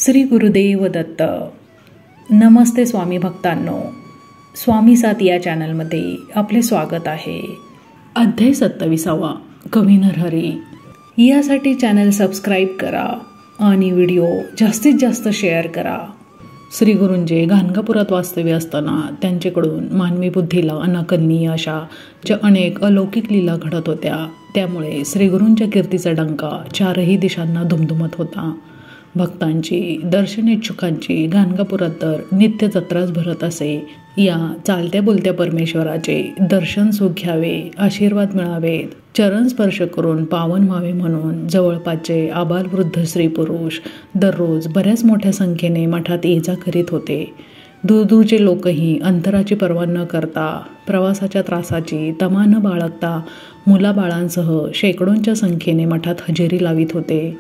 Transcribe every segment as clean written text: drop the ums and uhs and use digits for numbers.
श्री गुरुदेव दत्त. नमस्ते स्वामी भक्तांनो, स्वामी साथ या चॅनलमध्ये आपले स्वागत आहे. अध्याय 27 कवी नरहरी. यासाठी चॅनल सबस्क्राईब करा आणि व्हिडिओ जास्तीत जास्त शेअर करा. श्री गुरूंचे गाणगापुरात वास्तव्य असताना त्यांच्याकडून मानवी बुद्धीला अनाकलनीय अशा ज्या अनेक अलौकिक लीला घडत होत्या, त्यामुळे श्री गुरूंच्या कीर्तीचा डंका चारही दिशांना धुमधुमत होता. भक्तांची, दर्शनेच्छुकांची गाणगापुरात तर नित्य जत्राच भरत असे. या चालत्या बोलत्या परमेश्वराचे दर्शन सुख घ्यावे, आशीर्वाद मिळावेत, चरण स्पर्श करून पावन व्हावे म्हणून जवळपासचे आबालवृद्ध स्त्री पुरुष दररोज बऱ्याच मोठ्या संख्येने मठात ये जा करीत होते. दूरदूरचे लोकही अंतराची पर्वा न करता, प्रवासाच्या त्रासाची तमा न बाळगता मुलाबाळांसह शेकडोंच्या संख्येने मठात हजेरी लावित होते.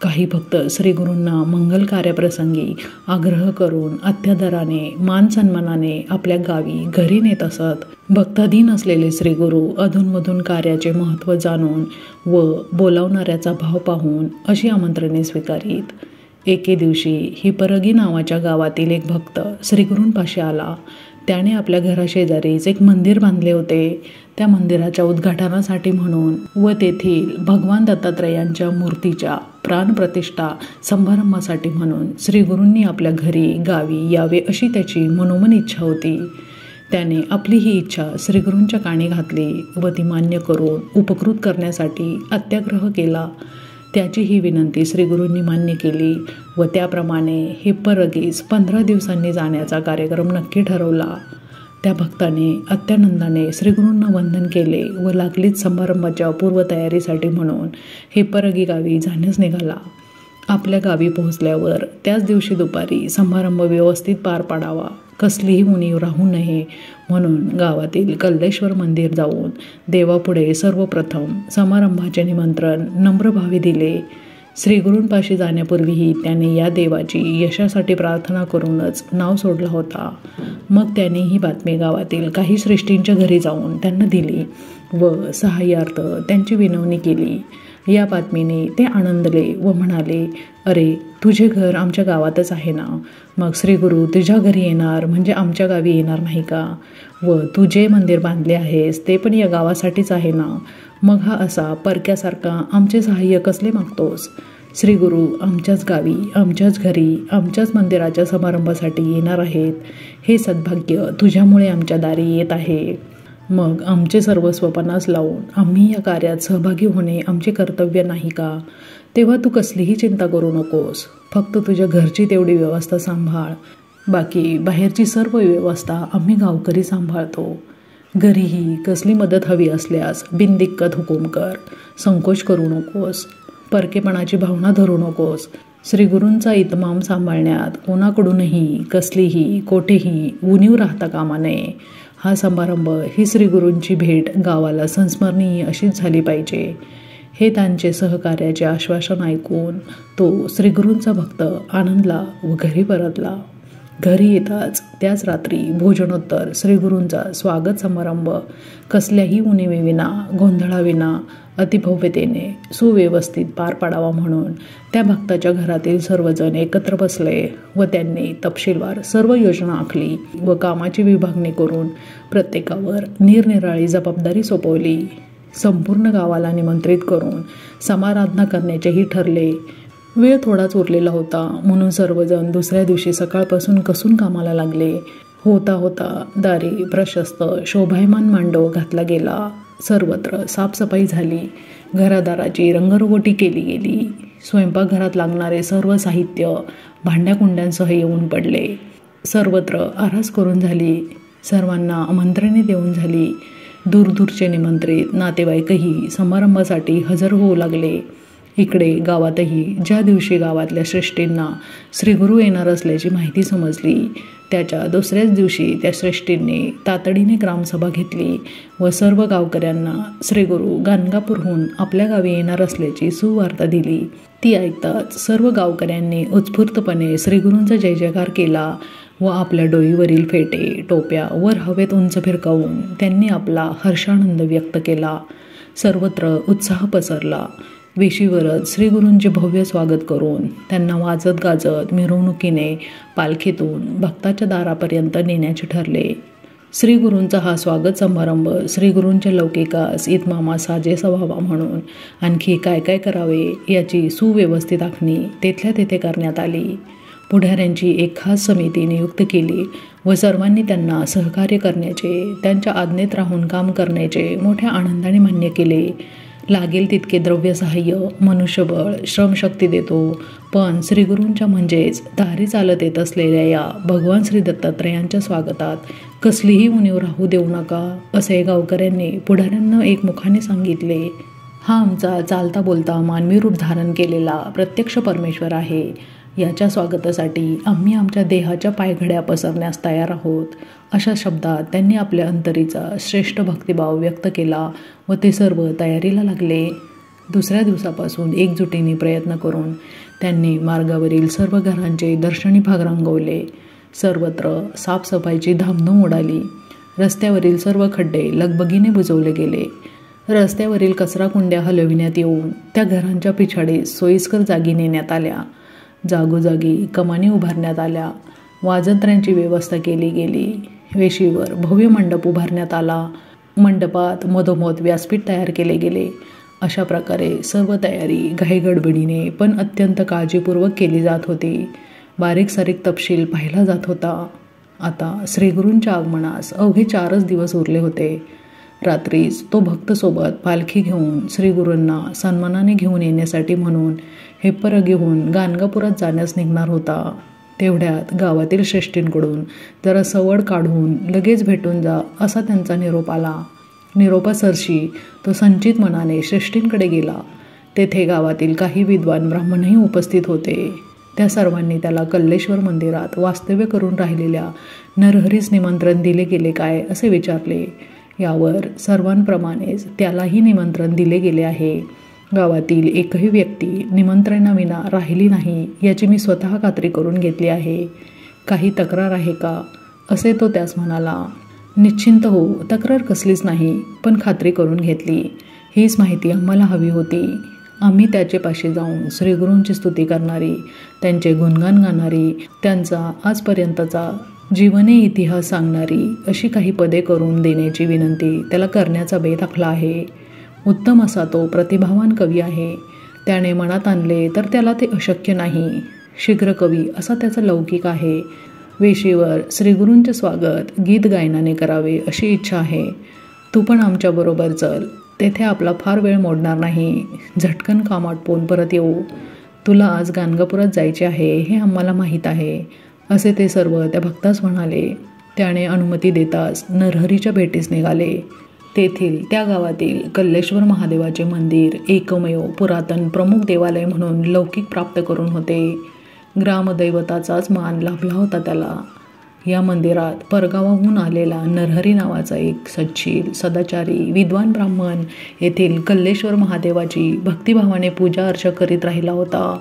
काही भक्त श्रीगुरूंना मंगल कार्याप्रसंगी आग्रह करून अत्यादराने, मान सन्मानाने आपल्या गावी घरी नेत असत. भक्ताधीन असलेले श्रीगुरू अधूनमधून कार्याचे महत्त्व जाणून व बोलावणाऱ्याचा भाव पाहून अशी आमंत्रणे स्वीकारीत. एके दिवशी हिपरगी नावाच्या गावातील एक भक्त श्रीगुरूंपाशी आला. त्याने आपल्या घराशेजारीच एक मंदिर बांधले होते. त्या मंदिराच्या उद्घाटनासाठी म्हणून व तेथील भगवान दत्तात्रयांच्या मूर्तीच्या प्राणप्रतिष्ठा समारंभासाठी म्हणून श्रीगुरूंनी आपल्या घरी गावी यावे अशी त्याची मनोमन इच्छा होती. त्याने आपली ही इच्छा श्रीगुरूंच्या कानी घातली व ती मान्य करून उपकृत करण्यासाठी अत्याग्रह केला. त्याची ही विनंती श्रीगुरूंनी मान्य केली व त्याप्रमाणे हिप्परगीस 15 दिवसांनी जाण्याचा कार्यक्रम नक्की ठरवला. त्या भक्ताने अत्यानंदाने श्रीगुरूंना वंदन केले व लागलीच समारंभाच्या पूर्वतयारीसाठी म्हणून हिप्परगी गावी जाण्यास निघाला. आपल्या गावी पोहोचल्यावर त्याच दिवशी दुपारी समारंभ व्यवस्थित पार पाडावा, कसलीही उणीव राहू नये म्हणून गावातील कल्लेश्वर मंदिर जाऊन देवापुढे सर्वप्रथम समारंभाचे निमंत्रण नम्रभावे दिले. श्रीगुरूंपाशी जाण्यापूर्वीही त्याने या देवाची यशासाठी प्रार्थना करूनच नाव सोडला होता. मग त्याने ही बातमी गावातील काही श्रेष्ठींच्या घरी जाऊन त्यांना दिली व सहाय्यार्थ त्यांची विनवणी केली. या बातमीने ते आनंदले व म्हणाले, "अरे, तुझे घर आमच्या गावातच आहे ना? मग श्रीगुरू तुझ्या घरी येणार म्हणजे आमच्या गावी येणार नाही का? व तू जे मंदिर बांधले आहेस ते पण या गावासाठीच आहे ना? मग हा असा परक्यासारखा आमचे सहाय्य कसले मागतोस? श्रीगुरू आमच्याच गावी, आमच्याच घरी, आमच्याच मंदिराच्या समारंभासाठी येणार आहेत. हे सद्भाग्य तुझ्यामुळे आमच्या दारी येत आहे. मग आमचे सर्वस्व पणास लावून आम्ही या कार्यात सहभागी होणे आमचे कर्तव्य नाही का? तेव्हा तू कसलीही चिंता करू नकोस. फक्त तुझ्या घरची तेवढी व्यवस्था सांभाळ. बाकी बाहेरची सर्व व्यवस्था आम्ही गावकरी सांभाळतो. घरीही कसली मदत हवी असल्यास बिनदिक्कत हुकूम कर. संकोच करू नकोस. परकेपणाची भावना धरू नकोस. श्रीगुरूंचा इतमाम सांभाळण्यात कोणाकडूनही कसलीही कोठेही उणीव राहता कामा नये. हा समारंभ ही श्रीगुरूंची भेट गावाला संस्मरणीय अशीच झाली पाहिजे." हे त्यांचे सहकार्याचे आश्वासन ऐकून तो श्रीगुरूंचा भक्त आनंदला व घरी परतला. घरी येताच त्याच रात्री भोजनोत्तर श्रीगुरूंचा स्वागत समारंभ कसल्याही उणीवीविना, गोंधळाविना, अतिभव्यतेने सुव्यवस्थित पार पाडावा म्हणून त्या भक्ताच्या घरातील सर्वजण एकत्र बसले व त्यांनी तपशीलवार सर्व योजना आखली व कामाची विभागणी करून प्रत्येकावर निरनिराळी जबाबदारी सोपवली. संपूर्ण गावाला निमंत्रित करून समाराधना करण्याचेही ठरले. वेळ थोडाच उरलेला होता म्हणून सर्वजण दुसऱ्या दिवशी सकाळपासून कसून कामाला लागले. होता होता दारी प्रशस्त शोभायमान मांडव घातला गेला. सर्वत्र साफसफाई झाली. घरादाराची रंगरंगोटी केली गेली. स्वयंपाकघरात लागणारे सर्व साहित्य भांड्याकुंड्यांसह येऊन पडले. सर्वत्र आरास करून झाली. सर्वांना आमंत्रणे देऊन झाली. दूरदूरचे निमंत्रित नातेवाईकही समारंभासाठी हजर होऊ लागले. इकडे गावातही ज्या दिवशी गावातल्या श्रेष्ठींना श्रीगुरू येणार असल्याची माहिती समजली, त्याच्या दुसऱ्याच दिवशी त्या श्रेष्ठींनी तातडीने ग्रामसभा घेतली व सर्व गावकऱ्यांना श्रीगुरू गाणगापूरहून आपल्या गावी येणार असल्याची सुवार्ता दिली. ती ऐकताच सर्व गावकऱ्यांनी उत्स्फूर्तपणे श्रीगुरूंचा जय जयकार केला व आपल्या डोईवरील फेटे, टोप्या वर हवेत उंच फिरकावून त्यांनी आपला हर्षानंद व्यक्त केला. सर्वत्र उत्साह पसरला. वेशीवरच श्रीगुरूंचे भव्य स्वागत करून त्यांना वाजत गाजत मिरवणुकीने पालखीतून भक्ताच्या दारापर्यंत नेण्याचे ठरले. श्रीगुरूंचा हा स्वागत समारंभ श्रीगुरूंच्या लौकिकास इतमामा साजेसा व्हावा म्हणून आणखी काय काय करावे याची सुव्यवस्थित आखणी तेथल्या तेथे करण्यात आली. पुढाऱ्यांची एक खास समिती नियुक्त केली व सर्वांनी त्यांना सहकार्य करण्याचे, त्यांच्या आज्ञेत राहून काम करण्याचे मोठ्या आनंदाने मान्य केले. लागेल तितके द्रव्य सहाय्य, मनुष्यबळ, श्रमशक्ती देतो, पण श्रीगुरूंच्या म्हणजेच दारी चालत येत असलेल्या या भगवान श्री दत्तात्रयांच्या स्वागतात कसलीही उणीव राहू देऊ नका, असे गावकऱ्यांनी पुढाऱ्यांना एकमुखाने सांगितले. हा आमचा चालता बोलता मानवी रूप धारण केलेला प्रत्यक्ष परमेश्वर आहे. याच्या स्वागतासाठी आम्ही आमच्या देहाच्या पायघड्या पसरण्यास तयार आहोत, अशा शब्दात त्यांनी आपल्या अंतरीचा श्रेष्ठ भक्तिभाव व्यक्त केला व ते सर्व तयारीला लागले. दुसऱ्या दिवसापासून एकजुटीने प्रयत्न करून त्यांनी मार्गावरील सर्व घरांचे दर्शनी भाग रंगवले. सर्वत्र साफसफाईची धामधूम उडाली. रस्त्यावरील सर्व खड्डे लगबगीने बुजवले गेले. रस्त्यावरील कचराकुंड्या हलविण्यात येऊन त्या घरांच्या पिछाडीस सोयीस्कर जागी नेण्यात आल्या. जागोजागी कमानी उभारण्यात आल्या. वाजंत्र्यांची व्यवस्था केली गेली. वेशीवर भव्य मंडप उभारण्यात आला. मंडपात मधोमध व्यासपीठ तयार केले गेले. अशा प्रकारे सर्व तयारी घाईगडबडीने पण अत्यंत काळजीपूर्वक केली जात होती. बारीक सारीक तपशील पाहिला जात होता. आता श्रीगुरूंच्या आगमनास अवघे 4च दिवस उरले होते. रात्रीच तो भक्तसोबत पालखी घेऊन श्रीगुरूंना सन्मानाने घेऊन येण्यासाठी म्हणून हेपर घेऊन गाणगापुरात जाण्यास निघणार होता. तेवढ्यात गावातील श्रेष्ठींकडून जरा सवड काढून लगेच भेटून जा असा त्यांचा निरोप आला. निरोपासरशी तो संचित मनाने श्रेष्ठींकडे गेला. तेथे गावातील काही विद्वान ब्राह्मणही उपस्थित होते. त्या सर्वांनी त्याला कल्लेश्वर मंदिरात वास्तव्य करून राहिलेल्या नरहरीस निमंत्रण दिले गेले काय असे विचारले. यावर सर्वांप्रमाणेच त्यालाही निमंत्रण दिले गेले आहे. गावातील एकही व्यक्ती निमंत्रणाविना राहिली नाही याची मी स्वतः खात्री करून घेतली आहे. काही तक्रार आहे का असे तो त्यास म्हणाला. निश्चिंत हो, तक्रार कसलीच नाही, पण खात्री करून घेतली. हीच माहिती आम्हाला हवी होती. आम्ही त्याचे पाशी जाऊन श्रीगुरूंची स्तुती करणारी, त्यांचे गुणगान गाणारी, त्यांचा आजपर्यंतचा जीवने इतिहास सांगणारी अशी काही पदे करून देण्याची विनंती त्याला करण्याचा बेत आखला आहे. उत्तम असा तो प्रतिभावान कवी आहे. त्याने मनात आणले तर त्याला ते अशक्य नाही. शीघ्र कवी असा त्याचा लौकिक आहे. वेशीवर श्रीगुरूंचे स्वागत गीत गायनाने करावे अशी इच्छा आहे. तू पण आमच्याबरोबर चल. तेथे आपला फार वेळ मोडणार नाही. झटकन काम आटपून परत येऊ. तुला आज गाणगापुरात जायचे आहे हे आम्हाला माहीत आहे, असे ते सर्व त्या भक्तास म्हणाले. त्याने अनुमती देताच नरहरीच्या भेटीस निघाले. तेथील त्या गावातील कल्लेश्वर महादेवाचे मंदिर एकमेव पुरातन प्रमुख देवालय म्हणून लौकिक प्राप्त करून होते. ग्रामदैवताचाच मान लाभला होता त्याला. या मंदिरात परगावाहून आलेला नरहरी नावाचा एक सच्शील, सदाचारी, विद्वान ब्राह्मण येथील कल्लेश्वर महादेवाची भक्तिभावाने पूजा अर्चा करीत राहिला होता.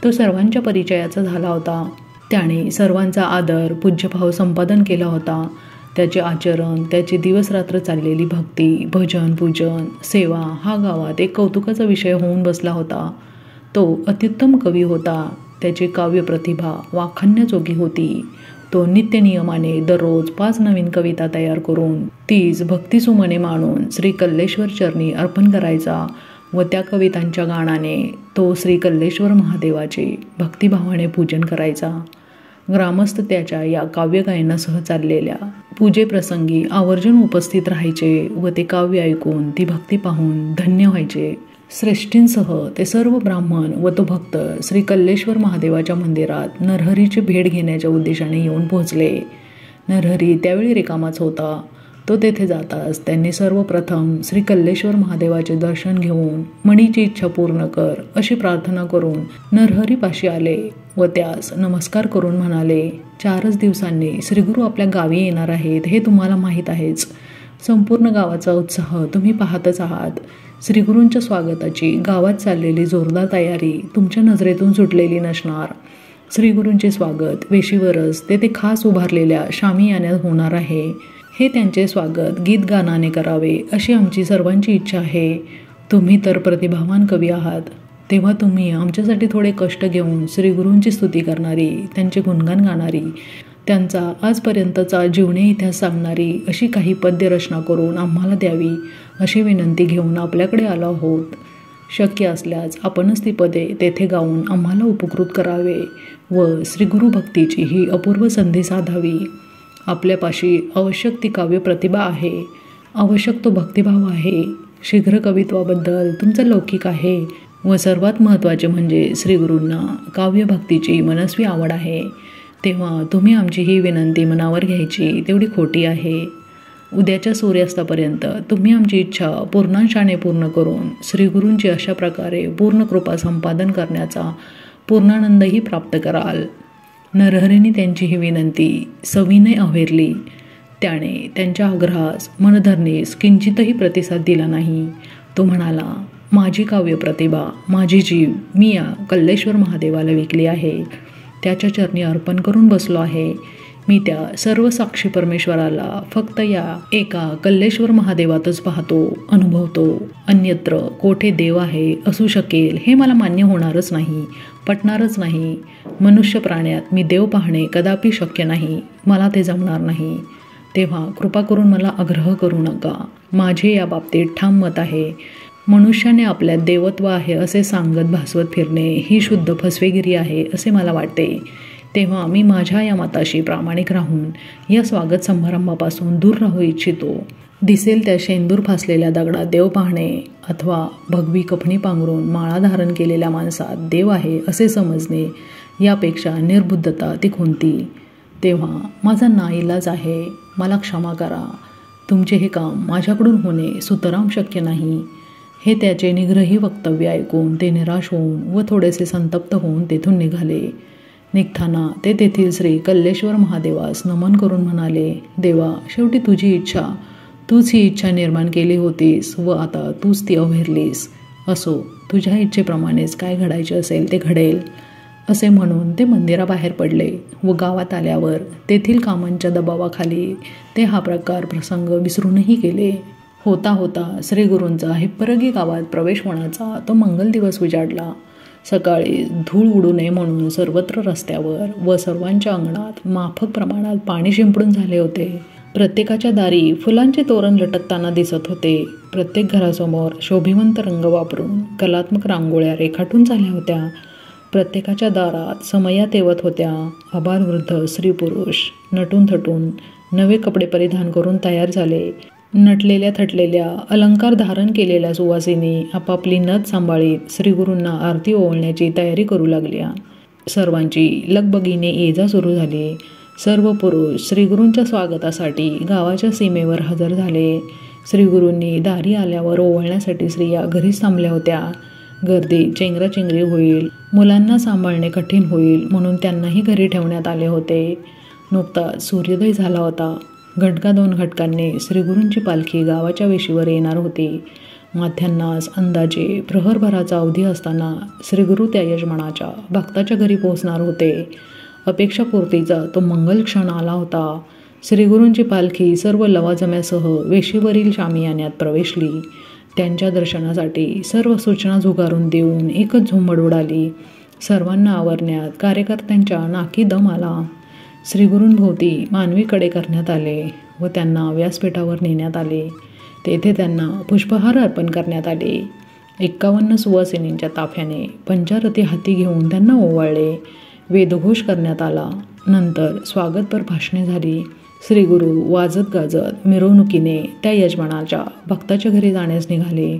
तो सर्वांच्या परिचयाचा झाला होता. त्याने सर्वांचा आदर, पूज्यभाव संपादन केला होता. त्याचे आचरण, त्याची दिवसरात्र चाललेली भक्ती, भजन, पूजन, सेवा हा गावात एक कौतुकाचा विषय होऊन बसला होता. तो अत्युत्तम कवी होता. त्याची काव्य प्रतिभा वाखाणण्याजोगी होती. तो नित्यनियमाने दररोज 5 नवीन कविता तयार करून तीच भक्तिसुमने मांडून श्री कल्लेश्वर चरणी अर्पण करायचा व त्या कवितांच्या गाण्याने तो श्री कल्लेश्वर महादेवाचे भक्तिभावाने पूजन करायचा. ग्रामस्थ त्याच्या या काव्यगायनासह चाललेल्या पूजेप्रसंगी आवर्जून उपस्थित राहायचे व ते काव्य ऐकून ती भक्ती पाहून धन्य व्हायचे. श्रेष्ठींसह ते सर्व ब्राह्मण व तो भक्त श्री कल्लेश्वर महादेवाच्या मंदिरात नरहरीची भेट घेण्याच्या उद्देशाने येऊन पोहोचले. नरहरी त्यावेळी रिकामाच होता. तो तेथे जाताच त्यांनी सर्वप्रथम श्री कल्लेश्वर महादेवाचे दर्शन घेऊन मणीची इच्छा पूर्ण कर अशी प्रार्थना करून नरहरीपाशी आले व त्यास नमस्कार करून म्हणाले, 4च दिवसांनी श्रीगुरू आपल्या गावी येणार आहेत हे तुम्हाला माहीत आहेच. संपूर्ण गावाचा उत्साह तुम्ही पाहतच आहात. श्रीगुरूंच्या स्वागताची गावात चाललेली जोरदार तयारी तुमच्या नजरेतून सुटलेली नसणार. श्रीगुरूंचे स्वागत वेशीवरच ते खास उभारलेल्या शामियान्यात होणार आहे. हे त्यांचे स्वागत गीत गानाने करावे अशी आमची सर्वांची इच्छा आहे. तुम्ही तर प्रतिभावान कवी आहात, तेव्हा तुम्ही आमच्यासाठी थोडे कष्ट घेऊन श्रीगुरूंची स्तुती करणारी, त्यांचे गुणगान गाणारी, त्यांचा आजपर्यंतचा जीवनी इतिहास सांगणारी अशी काही पद्यरचना करून आम्हाला द्यावी अशी विनंती घेऊन आपल्याकडे आलो आहोत. शक्य असल्यास आपणच ती पदे तेथे गाऊन आम्हाला उपकृत करावे व श्रीगुरू भक्तीची ही अपूर्व संधी साधावी. आपल्यापाशी आवश्यक ती काव्य प्रतिभा आहे, आवश्यक तो भक्तिभाव आहे, शीघ्र कवित्वाबद्दल तुमचं लौकिक आहे व सर्वात महत्त्वाचे म्हणजे श्रीगुरूंना काव्यभक्तीची मनस्वी आवड आहे. तेव्हा तुम्ही आमची ही विनंती मनावर घ्यायची तेवढी खोटी आहे. उद्याच्या सूर्यास्तापर्यंत तुम्ही आमची इच्छा पूर्णांशाने पूर्ण करून श्रीगुरूंची अशा प्रकारे पूर्ण कृपा संपादन करण्याचा पूर्णानंदही प्राप्त कराल. नरहरीने त्यांची ही विनंती सविनय अव्हेरली. त्याने त्यांच्या आग्रहास मनधरणीस किंचितही प्रतिसाद दिला नाही. तो म्हणाला, माझी काव्य प्रतिभा, माझी जीव मी या कल्लेश्वर महादेवाला विकली आहे. त्याच्या चरणी अर्पण करून बसलो आहे. मी त्या सर्व साक्षी परमेश्वराला फक्त या एका कल्लेश्वर महादेवातच पाहतो, अनुभवतो. अन्यत्र कोठे देव आहे असू शकेल हे मला मान्य होणारच नाही, पटणारच नाही. मनुष्य प्राण्यात मी देव पाहणे कदापि शक्य नाही, मला ते जमणार नाही. तेव्हा कृपा करून मला आग्रह करू नका. माझे या बाबतीत ठाम मत आहे. मनुष्याने आपल्यात देवत्व आहे असे सांगत भासवत फिरणे ही शुद्ध फसवेगिरी आहे असे मला वाटते. तेव्हा मी माझ्या या मताशी प्रामाणिक राहून या स्वागत समारंभापासून दूर राहू इच्छितो. दिसेल त्या शेंदूर फासलेल्या दगडात देव पाहणे अथवा भगवी कफणी पांघरून माळा धारण केलेल्या माणसात देव आहे असे समजणे यापेक्षा निर्बुद्धता ती कोणती. तेव्हा माझा नाईलाज आहे, मला क्षमा करा. तुमचे हे काम माझ्याकडून होणे सुतराम शक्य नाही. हे त्याचे निग्रही वक्तव्य ऐकून ते निराश होऊन व थोडेसे संतप्त होऊन तेथून निघाले. निघताना ते तेथील श्री कल्लेश्वर महादेवास नमन करून म्हणाले, देवा, शेवटी तुझी इच्छा, तूच ही इच्छा निर्माण केली होतीस व आता तूच ती अव्हेरलीस. असो, तुझ्या इच्छेप्रमाणेच काय घडायचे असेल ते घडेल. असे म्हणून ते मंदिराबाहेर पडले व गावात आल्यावर तेथील कामांच्या दबावाखाली ते हा प्रसंग विसरूनही गेले. होता होता श्रीगुरूंचा हिप्परगी गावात प्रवेश होण्याचा तो मंगल दिवस उजाडला. सकाळी धूळ उडू नये म्हणून सर्वत्र रस्त्यावर व सर्वांच्या अंगणात माफक प्रमाणात पाणी शिंपडून झाले होते. प्रत्येकाच्या दारी फुलांचे तोरण लटकताना दिसत होते. प्रत्येक घरासमोर शोभिवंत रंग वापरून कलात्मक रांगोळ्या रेखाटून झाल्या होत्या. प्रत्येकाच्या दारात समया तेवत होत्या. आबालवृद्ध स्त्री पुरुष नटून थटून नवे कपडे परिधान करून तयार झाले. नटलेल्या थटलेल्या अलंकार धारण केलेल्या सुवासिनी आपापली नथ सांभाळीत श्रीगुरूंना आरती ओवाळण्याची तयारी करू लागल्या. सर्वांची लगबगीने ये जा सुरू झाली. सर्व पुरुष श्रीगुरूंच्या स्वागतासाठी गावाच्या सीमेवर हजर झाले. श्रीगुरूंनी दारी आल्यावर ओवाळण्यासाठी स्त्रिया घरीच थांबल्या होत्या. गर्दी चेंगराचेंगरी होईल, मुलांना सांभाळणे कठीण होईल म्हणून त्यांनाही घरी ठेवण्यात आले होते. नुकताच सूर्योदय झाला होता. घटका 2 घटकांनी श्रीगुरूंची पालखी गावाच्या वेशीवर येणार होती. माथ्यांनास अंदाजे प्रहरभराचा अवधी असताना श्रीगुरू त्या यजमानाच्या भक्ताच्या घरी पोहोचणार होते. अपेक्षापूर्तीचा तो मंगल क्षण आला होता. श्रीगुरूंची पालखी सर्व लवाजम्यासह वेशीवरील शामियान्यात प्रवेशली. त्यांच्या दर्शनासाठी सर्व सूचना झुगारून देऊन एकच झुंबड उडाली. सर्वांना आवरण्यात कार्यकर्त्यांच्या नाकी दम आला. श्रीगुरूंभोवती मानवी कडे करण्यात आले व त्यांना व्यासपीठावर नेण्यात आले. तेथे त्यांना पुष्पहार अर्पण करण्यात आले. 51 सुवासिनींच्या ताफ्याने पंचारथी हाती घेऊन त्यांना ओवाळले. वेदघोष करण्यात आला. नंतर स्वागतपर भाषणे झाली. श्रीगुरू वाजत गाजत मिरवणुकीने त्या यजमानाच्या भक्ताच्या घरी जाण्यास निघाले.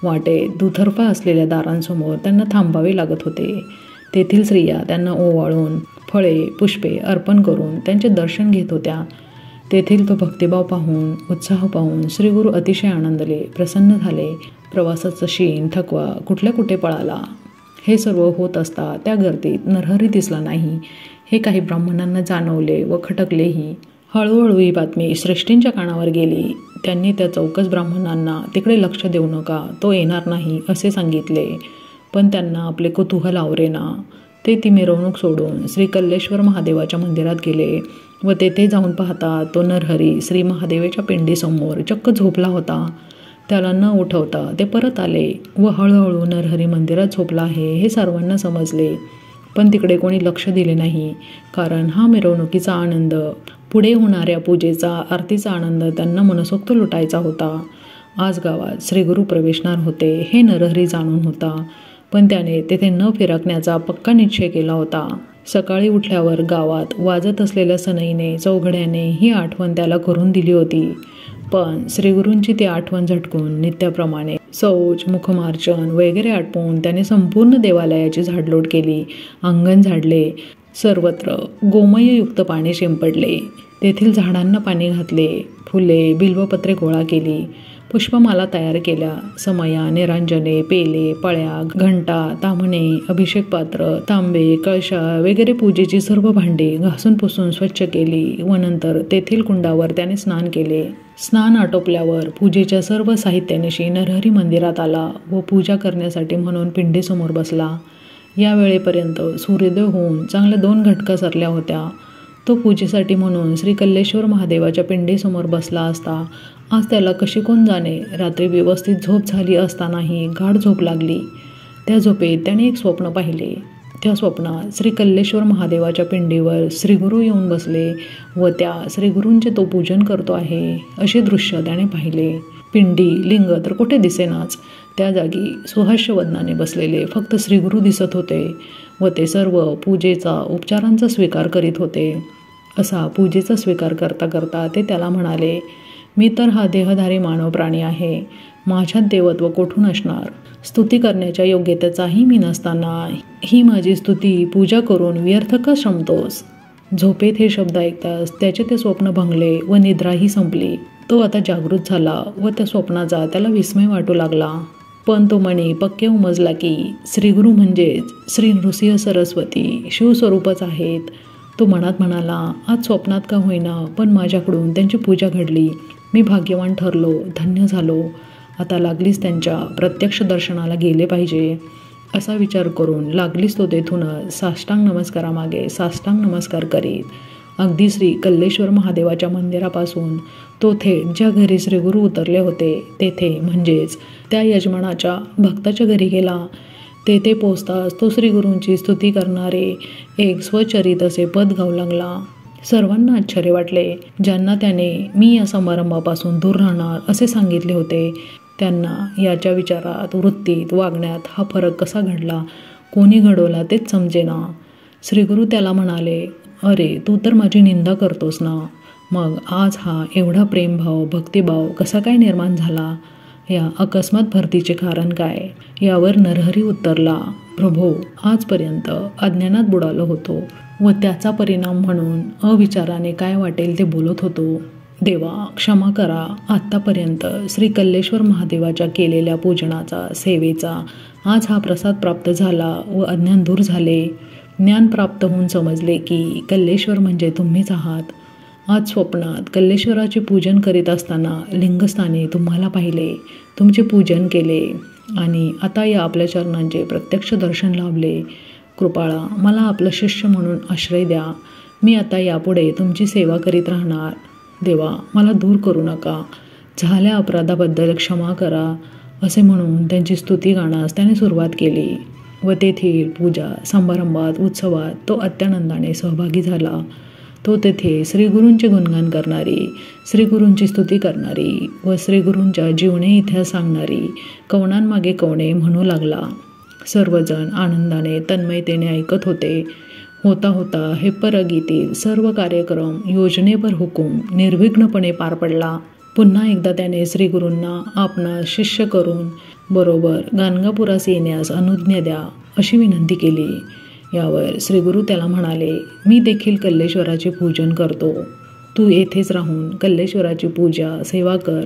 वाटेत दुतर्फा असलेल्या दारांसमोर त्यांना थांबावे लागत होते. तेथील स्त्रिया त्यांना ओवाळून फळे पुष्पे अर्पण करून त्यांचे दर्शन घेत होत्या. तेथील तो भक्तिभाव पाहून, उत्साह पाहून श्रीगुरू अतिशय आनंदले, प्रसन्न झाले. प्रवासाचा शीण थकवा कुठल्या कुठे पळाला. हे सर्व होत असता त्या गर्दीत नरहरी दिसला नाही. हे काही ब्राह्मणांना जाणवले व खटकलेही. हळूहळू ही बातमी श्रेष्ठींच्या कानावर गेली. त्यांनी त्या चौकस ब्राह्मणांना तिकडे लक्ष देऊ नका, तो येणार नाही असे सांगितले. पण त्यांना आपले कुतूहल आवरेना. ते ती मिरवणूक सोडून श्री कल्लेश्वर महादेवाच्या मंदिरात गेले व तेथे जाऊन पाहता तो नरहरी श्री महादेवाच्या पिंडीसमोर चक्क झोपला होता. त्याला न उठवता ते परत आले व हळूहळू नरहरी मंदिरात झोपला आहे हे सर्वांना समजले. पण तिकडे कोणी लक्ष दिले नाही, कारण हा मिरवणुकीचा आनंद, पुढे होणाऱ्या पूजेचा, आरतीचा आनंद त्यांना मनसोक्त लुटायचा होता. आज गावात श्रीगुरू प्रवेशणार होते हे नरहरी जाणून होता, पण त्याने तेथे न फिरकण्याचा पक्का निश्चय केला होता. सकाळी उठल्यावर गावात वाजत असलेल्या सनईने, चौघड्याने ही आठवण त्याला करून दिली होती. पण श्रीगुरूंची ती आठवण झटकून नित्याप्रमाणे शौच, मुखमार्जन वगैरे आटपून त्याने संपूर्ण देवालयाची झाडलोट केली. अंगण झाडले, सर्वत्र गोमययुक्त पाणी शिंपडले, तेथील झाडांना पाणी घातले, फुले, बिल्वपत्रे गोळा केली, पुष्पमाला तयार केल्या, समया, निरांजने, पेले, पळ्या, घंटा, ताम्हणे, अभिषेक पात्र, तांबे, कळशा वगैरे पूजेची सर्व भांडी घासून पुसून स्वच्छ केली व नंतर तेथील कुंडावर त्याने स्नान केले. स्नान आटोपल्यावर पूजेच्या सर्व साहित्यानिशी नरहरी मंदिरात आला व पूजा करण्यासाठी म्हणून पिंडीसमोर बसला. या वेळेपर्यंत सूर्योदय होऊन चांगल्या 2 घटका सरल्या होत्या. तो पूजेसाठी म्हणून श्री कल्लेश्वर महादेवाच्या पिंडीसमोर बसला असता. आज त्याला कशी कोण जाणे, रात्री व्यवस्थित झोप झाली असतानाही गाढ झोप लागली. त्या झोपेत त्याने एक स्वप्न पाहिले. त्या स्वप्नात श्री कल्लेश्वर महादेवाच्या पिंडीवर श्रीगुरू येऊन बसले व त्या श्रीगुरूंचे तो पूजन करतो आहे असे दृश्य त्याने पाहिले. पिंडी, लिंग तर कुठे दिसेनाच. त्या जागी सुहास्य वदनाने बसलेले फक्त श्रीगुरू दिसत होते व ते सर्व पूजेचा, उपचारांचा स्वीकार करीत होते. असा पूजेचा स्वीकार करता करता ते त्याला म्हणाले, मी तर हा देहधारी मानव प्राणी आहे. माझ्यात देवत्व कोठून असणार? स्तुती करण्याच्या योग्यतेचाही मी नसताना ही माझी स्तुती, पूजा करून व्यर्थ का श्रमतोस? झोपेत हे शब्द ऐकताच त्याचे ते स्वप्न भंगले व निद्राही संपली. तो आता जागृत झाला व त्या स्वप्नाचा त्याला विस्मय वाटू लागला. पण तो मनी पक्के उमजला की श्रीगुरू म्हणजेच श्री नृसिंह सरस्वती शिवस्वरूपच आहेत. तो मनात म्हणाला, आज स्वप्नात का होईना पण माझ्याकडून त्यांची पूजा घडली. मी भाग्यवान ठरलो, धन्य झालो. आता लागलीच त्यांच्या प्रत्यक्ष दर्शनाला गेले पाहिजे असा विचार करून लागलीच तो तेथूनच साष्टांग नमस्कारामागे साष्टांग नमस्कार करीत अगदी श्री कल्लेश्वर महादेवाच्या मंदिरापासून तो थेट ज्या घरी श्रीगुरू उतरले होते तेथे, म्हणजेच त्या यजमानाच्या भक्ताच्या घरी गेला. तेथे पोचताच तो श्रीगुरूंची स्तुती करणारे एक स्वचरित असे पद गाऊ लागला. सर्वांना आश्चर्य वाटले. ज्यांना त्याने मी या समारंभापासून दूर राहणार असे सांगितले होते त्यांना याच्या विचारात, वृत्तीत, वागण्यात हा फरक कसा घडला, कोणी घडवला तेच समजेना. श्रीगुरू त्याला म्हणाले, अरे तू तर माझी निंदा करतोस ना, मग आज हा एवढा प्रेमभाव, भक्तिभाव कसा काय निर्माण झाला? या अकस्मात भरतीचे कारण काय? यावर नरहरी उत्तरला, प्रभो, आजपर्यंत अज्ञानात बुडालो होतो व त्याचा परिणाम म्हणून अविचाराने काय वाटेल ते बोलत होतो. देवा क्षमा करा. आत्तापर्यंत श्री कल्लेश्वर महादेवाच्या केलेल्या पूजनाचा, सेवेचा आज हा प्रसाद प्राप्त झाला व अज्ञान दूर झाले. ज्ञान प्राप्त होऊन समजले की कल्लेश्वर म्हणजे तुम्हीच आहात. आज स्वप्नात कल्लेश्वराचे पूजन करीत असताना लिंगस्थानी तुम्हाला पाहिले, तुमचे पूजन केले आणि आता या आपल्या चरणांचे प्रत्यक्ष दर्शन लाभले. कृपाळा, मला आपलं शिष्य म्हणून आश्रय द्या. मी आता यापुढे तुमची सेवा करीत राहणार. देवा, मला दूर करू नका. झाल्या अपराधाबद्दल क्षमा करा असे म्हणून त्यांची स्तुती गाण्यास त्याने सुरुवात केली व तेथील पूजा, समारंभात, उत्सवात तो अत्यानंदाने सहभागी झाला. तो तेथे श्रीगुरूंचे गुणगान करणारी, श्रीगुरूंची स्तुती करणारी व श्रीगुरूंच्या जीवने इतिहास सांगणारी कवनांमागे कवणे म्हणू लागला. सर्वजण आनंदाने, तन्मयतेने ऐकत होते. होता होता हे परगीतील सर्व कार्यक्रम योजनेवर हुकूम निर्विघ्नपणे पार पडला. पुन्हा एकदा त्याने श्रीगुरूंना आपणास शिष्य करून बरोबर गाणगापुरास येण्यास अनुज्ञा द्या अशी विनंती केली. यावर श्रीगुरू त्याला म्हणाले, मी देखील कल्लेश्वराचे पूजन करतो. तू येथेच राहून कल्लेश्वराची पूजा, सेवा कर.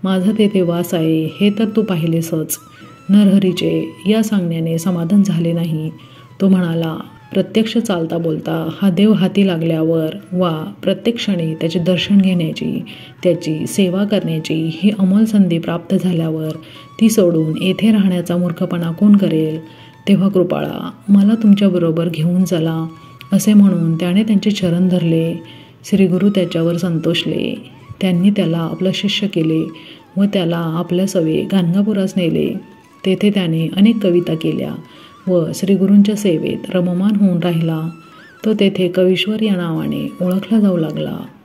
माझा तेथे वास आहे हे तर तू पाहिलेसच. नरहरीचे या सांगण्याने समाधान झाले नाही. तो म्हणाला, प्रत्यक्ष चालता बोलता हा देव हाती लागल्यावर वा प्रत्येक क्षणी त्याचे दर्शन घेण्याची, त्याची सेवा करण्याची ही अमोल संधी प्राप्त झाल्यावर ती सोडून येथे राहण्याचा मूर्खपणा कोण करेल? तेव्हा कृपाळा, मला तुमच्याबरोबर घेऊन चला असे म्हणून त्याने त्यांचे चरण धरले. श्रीगुरू त्याच्यावर संतोषले. त्यांनी त्याला आपलं शिष्य केले व त्याला आपल्या सवे गाणगापुरास नेले. तेथे त्याने अनेक कविता केल्या व श्रीगुरूंच्या सेवेत रममाण होऊन राहिला. तो तेथे कवीश्वर या नावाने ओळखला जाऊ लागला.